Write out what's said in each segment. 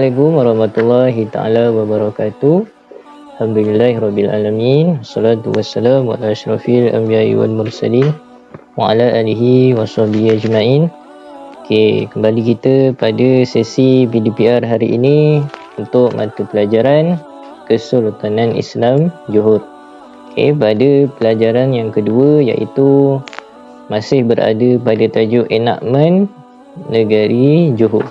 Assalamualaikum warahmatullahi taala wabarakatuh. Alhamdulillahirabbil Wassalatu wassalamu ala asyrafil anbiya'i wal mursalin wa ala alihi washabihi ajmain. Okey, kembali kita pada sesi PDPR hari ini untuk mata pelajaran Kesultanan Islam Johor. Okey, pada pelajaran yang kedua iaitu masih berada pada tajuk enakmen negeri Johor.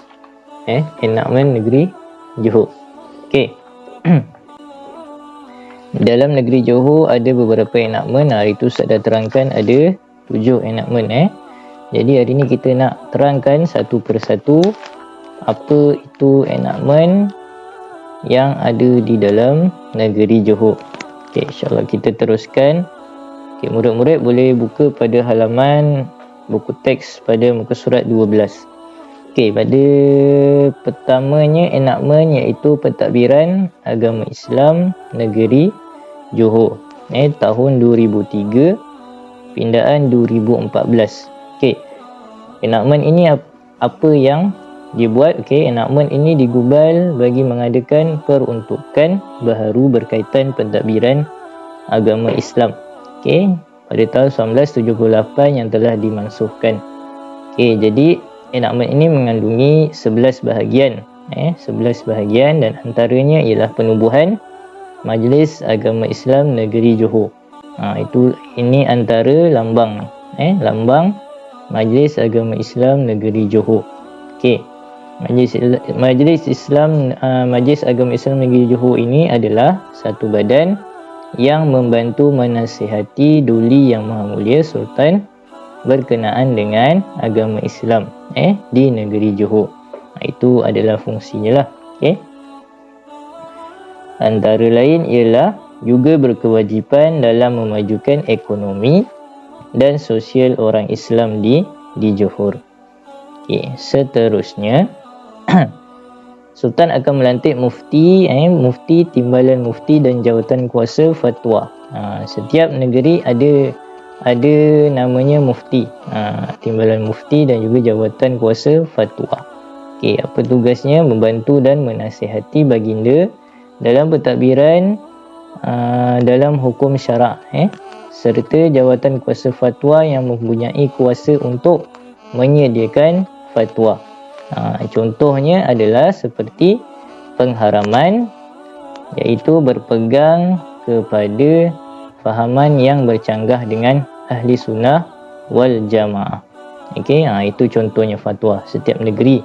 Enakmen negeri Johor. Okey. Dalam negeri Johor ada beberapa enakmen. Hari itu saya dah terangkan ada 7 enakmen. Jadi hari ini kita nak terangkan satu persatu apa itu enakmen yang ada di dalam negeri Johor. Okey, insya-Allah kita teruskan. Okey, murid-murid boleh buka pada halaman buku teks pada muka surat 12. Okey, pada pertamanya enakmen iaitu pentadbiran agama Islam negeri Johor. Tahun 2003, pindaan 2014. Okey. Enakmen ini apa yang dibuat? Okey, enakmen ini digubal bagi mengadakan peruntukan baharu berkaitan pentadbiran agama Islam. Okey, pada tahun 1978 yang telah dimansuhkan. Okey, jadi enakmen ini mengandungi 11 bahagian. 11 bahagian dan antaranya ialah penubuhan Majlis Agama Islam Negeri Johor. Ini antara lambang. Lambang Majlis Agama Islam Negeri Johor. Okey. Majlis Agama Islam Negeri Johor ini adalah satu badan yang membantu menasihati Duli Yang Maha Mulia Sultan berkenaan dengan agama Islam di negeri Johor. Itu adalah fungsinya lah. Okey. Antara lain ialah juga berkewajipan dalam memajukan ekonomi dan sosial orang Islam di Johor. Okey, seterusnya Sultan akan melantik mufti, mufti, timbalan mufti dan jawatan kuasa fatwa. Setiap negeri ada namanya mufti, timbalan mufti dan juga jawatan kuasa fatwa. Okey, apa tugasnya? Membantu dan menasihati baginda dalam pentadbiran dalam hukum syarak, serta jawatan kuasa fatwa yang mempunyai kuasa untuk menyediakan fatwa. Contohnya adalah seperti pengharaman, iaitu berpegang kepada fahaman yang bercanggah dengan ahli sunnah wal jamaah. Okey, itu contohnya fatwa. Setiap negeri,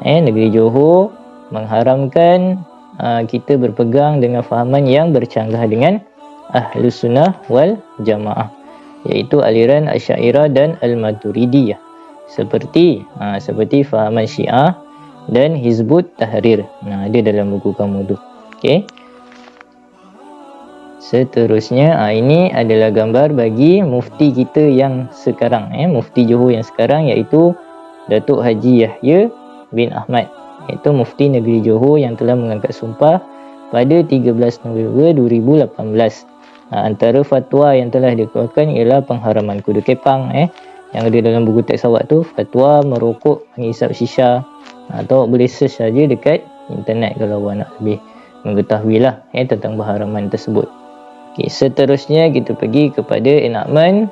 negeri Johor mengharamkan kita berpegang dengan fahaman yang bercanggah dengan ahli sunnah wal jamaah, iaitu aliran Asy'ariyah dan Al-Maturidiyah, seperti fahaman Syiah dan Hizbut Tahrir. Ada dalam buku kamu tu. Okey. Seterusnya, ini adalah gambar bagi mufti kita yang sekarang, mufti Johor yang sekarang, iaitu Datuk Haji Yahya bin Ahmad, iaitu mufti negeri Johor yang telah mengangkat sumpah pada 13 November 2018. Antara fatwa yang telah dikeluarkan ialah pengharaman kuda kepang, yang ada dalam buku teks awak tu, fatwa merokok, menghisap shisha. Atau boleh search saja dekat internet kalau awak nak lebih mengetahui lah tentang pengharaman tersebut. Okay, seterusnya kita pergi kepada enakmen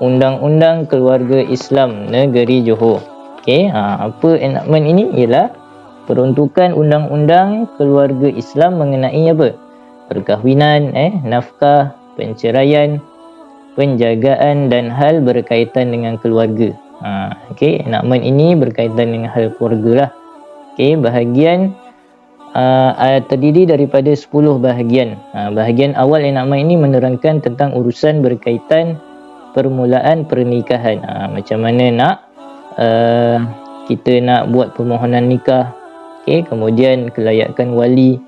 Undang-Undang Keluarga Islam Negeri Johor. Okay, apa enakmen ini? Ialah peruntukan Undang-Undang Keluarga Islam mengenai apa? Perkahwinan, nafkah, penceraian, penjagaan dan hal berkaitan dengan keluarga. Okey, enakmen ini berkaitan dengan hal keluarga lah. Okey, bahagian terdiri daripada 10 bahagian. Bahagian awal enakmen ini menerangkan tentang urusan berkaitan permulaan pernikahan. Macam mana nak kita nak buat permohonan nikah. Okey, kemudian kelayakan wali,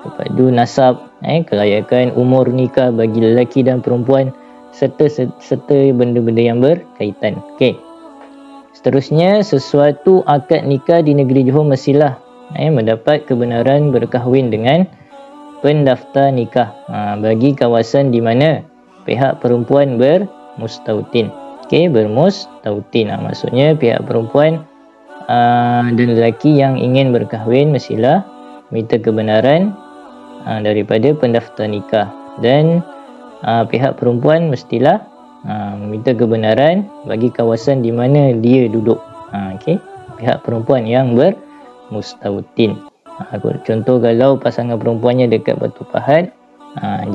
lepas tu nasab, kelayakan umur nikah bagi lelaki dan perempuan, serta benda-benda yang berkaitan. Okey. Seterusnya, sesuatu akad nikah di negeri Johor mestilah mendapat kebenaran berkahwin dengan pendaftar nikah bagi kawasan di mana pihak perempuan bermustautin. Okey, bermustautin. Maksudnya pihak perempuan dan lelaki yang ingin berkahwin mestilah minta kebenaran daripada pendaftar nikah, dan pihak perempuan mestilah minta kebenaran bagi kawasan di mana dia duduk. Okey, pihak perempuan yang bermustautin. Contoh kalau pasangan perempuannya dekat Batu Pahat,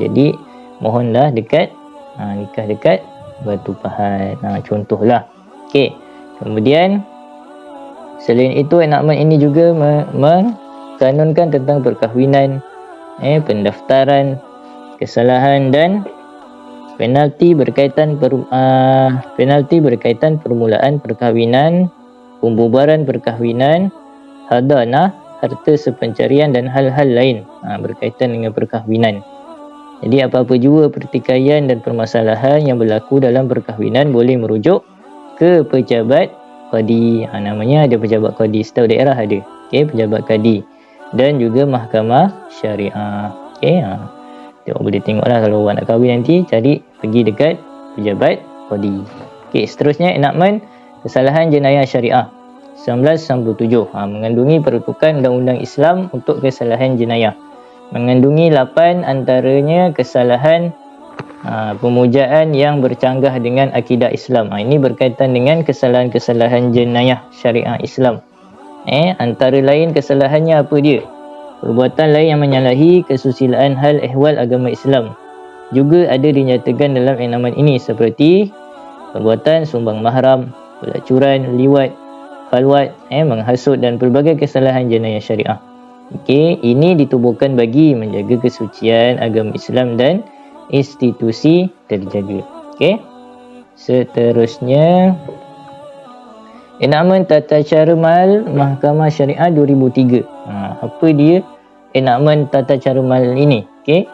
jadi mohonlah dekat nikah dekat Batu Pahat. Contohlah. Okey. Kemudian selain itu, enakmen ini juga mengkanunkan tentang perkahwinan, pendaftaran, kesalahan dan penalti berkaitan permulaan perkahwinan, pembubaran perkahwinan, hadanah, harta sepencarian dan hal-hal lain berkaitan dengan perkahwinan. Jadi apa-apa jua pertikaian dan permasalahan yang berlaku dalam perkahwinan boleh merujuk ke pejabat qadi. Namanya ada pejabat qadi, setiap daerah ada. Okey, pejabat qadi dan juga mahkamah syariah. Okey, boleh tengoklah kalau awak nak kahwin nanti, cari pergi dekat pejabat qadi. Okey, seterusnya enakmen kesalahan jenayah syariah 1997 mengandungi peruntukan undang-undang Islam untuk kesalahan jenayah. Mengandungi 8 antaranya kesalahan pemujaan yang bercanggah dengan akidah Islam. Ini berkaitan dengan kesalahan-kesalahan jenayah syariah Islam. Antara lain kesalahannya apa dia? Perbuatan lain yang menyalahi kesusilaan hal ehwal agama Islam juga ada dinyatakan dalam enakmen ini, seperti perbuatan sumbang mahram, pelacuran, liwat, khalwat, menghasut dan pelbagai kesalahan jenayah syariah. Okey, ini ditubuhkan bagi menjaga kesucian agama Islam dan institusi terjaga. Okey. Seterusnya, enakmen tata cara mal Mahkamah Syariah 2003. Apa dia enakmen tata cara mal ini? Okey.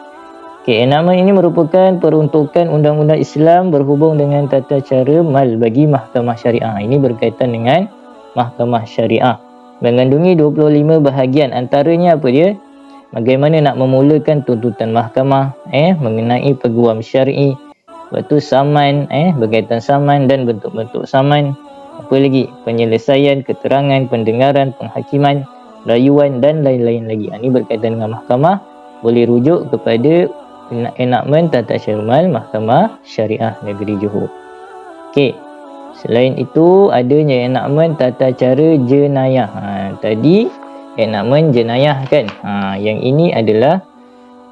Enakmen ini merupakan peruntukan undang-undang Islam berhubung dengan tata cara mal bagi Mahkamah Syariah. Ini berkaitan dengan Mahkamah Syariah. Mengandungi 25 bahagian. Antaranya apa dia? Bagaimana nak memulakan tuntutan mahkamah, mengenai peguam syar'i, lepas tu saman, berkaitan saman dan bentuk-bentuk saman. Apa lagi? Penyelesaian, keterangan, pendengaran, penghakiman, rayuan dan lain-lain lagi. Ini berkaitan dengan mahkamah, boleh rujuk kepada enakmen tata cara mal Mahkamah Syariah Negeri Johor. Okey. Selain itu, adanya enakmen tata cara jenayah. Tadi enakmen jenayah kan. Yang ini adalah,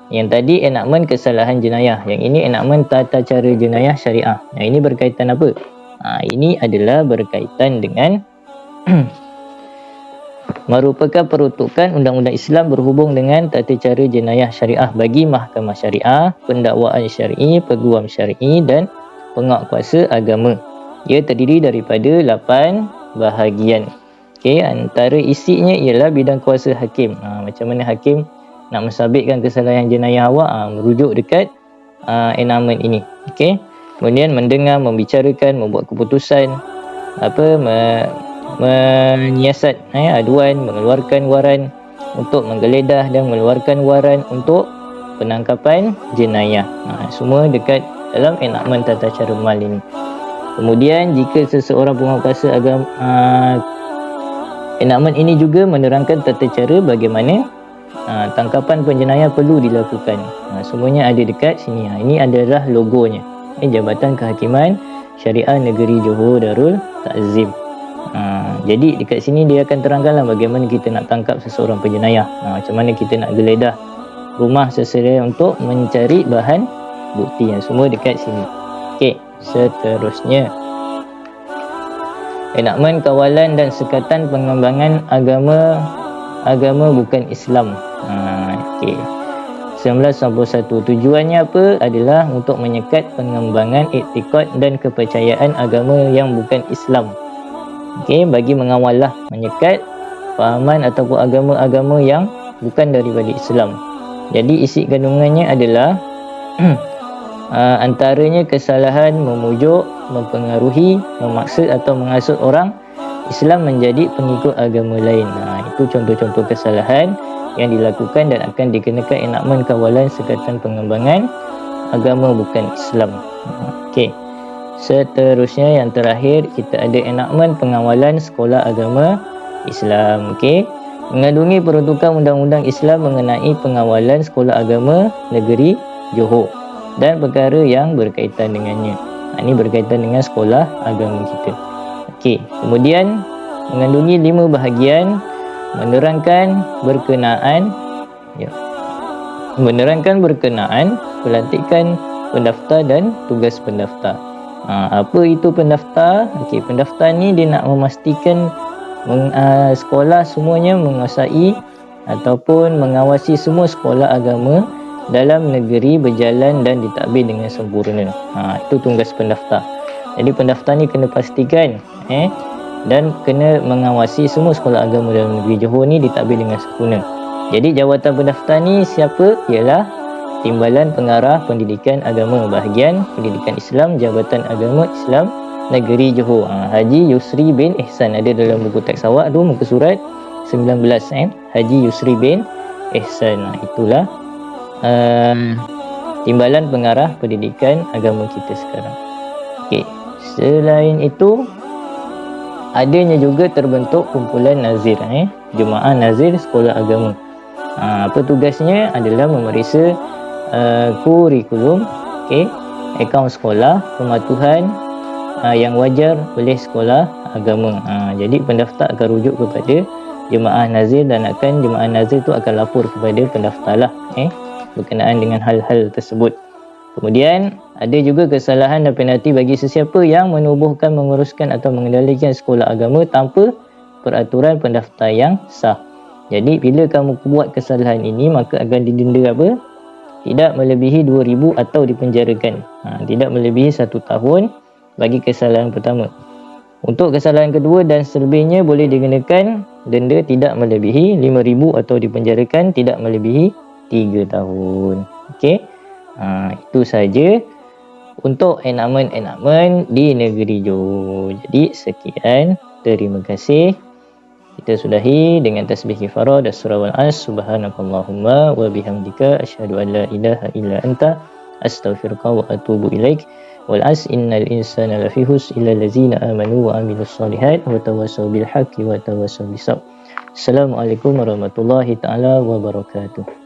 yang tadi enakmen kesalahan jenayah, yang ini enakmen tata cara jenayah syariah. Ini berkaitan apa? Ini adalah berkaitan dengan merupakan peruntukan undang-undang Islam berhubung dengan tata cara jenayah syariah bagi mahkamah syariah, pendakwaan syar'i, peguam syar'i dan pengak kuasa agama. Ia terdiri daripada 8 bahagian. Okey, antara isinya ialah bidang kuasa hakim. Macam mana hakim nak mensabitkan kesalahan jenayah awak, merujuk dekat enakmen ini. Okey. Kemudian mendengar, membicarakan, membuat keputusan, menyiasat aduan, mengeluarkan waran untuk menggeledah dan mengeluarkan waran untuk penangkapan jenayah. Semua dekat dalam enakmen tata cara mal ini. Kemudian jika seseorang penguasa agama, enakmen ini juga menerangkan tata cara bagaimana tangkapan penjenayah perlu dilakukan. Semuanya ada dekat sini. Ini adalah logonya. Jabatan Kehakiman Syariah Negeri Johor Darul Ta'zim. Jadi dekat sini dia akan terangkanlah bagaimana kita nak tangkap seseorang penjenayah, macam mana kita nak geledah rumah seseorang untuk mencari bahan bukti. Yang semua dekat sini. Okey, seterusnya enakmen kawalan dan sekatan pengembangan agama bukan Islam. Okey. 1991 tujuannya apa? Adalah untuk menyekat pengembangan iktikad dan kepercayaan agama yang bukan Islam. Okey, bagi mengawallah, menyekat fahaman ataupun agama-agama yang bukan daripada Islam. Jadi isi kandungannya adalah antaranya kesalahan memujuk, mempengaruhi, memaksa atau menghasut orang Islam menjadi pengikut agama lain. Itu contoh-contoh kesalahan yang dilakukan dan akan dikenakan enakmen kawalan sekatan pengembangan agama bukan Islam. Okey. Seterusnya yang terakhir kita ada enakmen pengawalan sekolah agama Islam. Okey. Mengandungi peruntukan undang-undang Islam mengenai pengawalan sekolah agama negeri Johor dan perkara yang berkaitan dengannya. Ini berkaitan dengan sekolah agama kita. Okey. Kemudian mengandungi 5 bahagian menerangkan berkenaan pelantikan pendaftar dan tugas pendaftar. Apa itu pendaftar? Okey, pendaftar ni dia nak memastikan sekolah semuanya menguasai ataupun mengawasi semua sekolah agama dalam negeri berjalan dan ditadbir dengan sempurna. Itu tugas pendaftar. Jadi pendaftar ni kena pastikan dan kena mengawasi semua sekolah agama dalam negeri Johor ni ditadbir dengan sempurna. Jadi jawatan pendaftar ni siapa? Ialah Timbalan Pengarah Pendidikan Agama Bahagian Pendidikan Islam Jabatan Agama Islam Negeri Johor. Haji Yusri bin Ihsan, ada dalam buku teks awak tu muka surat 19 Haji Yusri bin Ihsan. Itulah Timbalan Pengarah Pendidikan Agama kita sekarang. Okey, selain itu adanya juga terbentuk kumpulan nazir, Jemaah Nazir Sekolah Agama. Apa tugasnya? Adalah memeriksa kurikulum, akaun sekolah, pematuhan yang wajar oleh sekolah agama. Jadi pendaftar akan rujuk kepada jemaah nazir dan jemaah nazir tu akan lapor kepada pendaftar lah berkenaan dengan hal-hal tersebut. Kemudian ada juga kesalahan dan penalti bagi sesiapa yang menubuhkan, menguruskan atau mengendalikan sekolah agama tanpa peraturan pendaftar yang sah. Jadi bila kamu buat kesalahan ini, maka akan didenda apa? Tidak melebihi 2,000 atau dipenjarakan. Tidak melebihi 1 tahun bagi kesalahan pertama. Untuk kesalahan kedua dan selebihnya boleh dikenakan denda tidak melebihi 5,000 atau dipenjarakan tidak melebihi 3 tahun. Okey. Itu saja untuk enakmen-enakmen di negeri Johor. Jadi sekian, terima kasih. Kita sudahi dengan tasbih kifarah dan surah Al-As. Subhanakallahumma wa bihamdika asyhadu an la ilaha illa anta astaghfiruka wa atubu ilaik. Wal 'as innal insana lafi khusr illa allazina amanu wa amilus solihat wa tawassaw bil haqqi wa tawassaw bis sabr. Assalamualaikum warahmatullahi taala wabarakatuh.